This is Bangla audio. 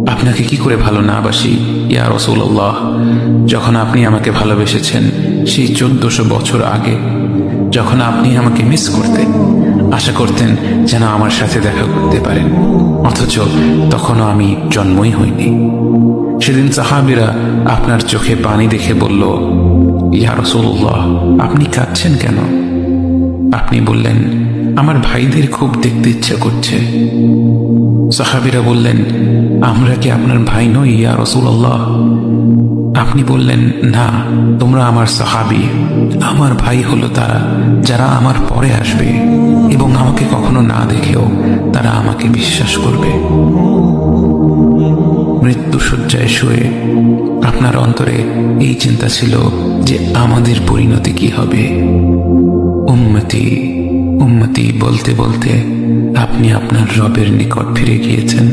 আপনাকে কি করে ভালো না বাসি ইয়া রাসূলুল্লাহ। যখন আপনি আমাকে ভালোবেসেছেন সেই 1400 বছর আগে, যখন আপনি আমাকে মিস করতেন, আশা করতেন যেন আমার সাথে দেখা করতে পারেন, অথচ তখনও আমি জন্মই হইনি। সেদিন সাহাবীরা আপনার চোখে পানি দেখে বলল, ইয়া রাসূলুল্লাহ, আপনি কাঁদছেন কেন? আপনি বললেন, আমার ভাইদের খুব দেখতে ইচ্ছা করছে। সাহাবীরা বললেন, আমরা কি আপনার ভাই নই ইয়া রাসূলুল্লাহ? আপনি বললেন, না, তোমরা আমার সাহাবী। আমার ভাই হলো তারা যারা আমার পরে আসবে এবং আমাকে কখনো না দেখেও তারা আমাকে বিশ্বাস করবে। মৃত্যু শয্যায় শুয়ে আপনার অন্তরে এই চিন্তা ছিল যে আমাদের পরিণতি কি হবে। উম্মতি উম্মতি বলতে বলতে আপনি আপনার রবের নিকট ফিরে গিয়েছেন।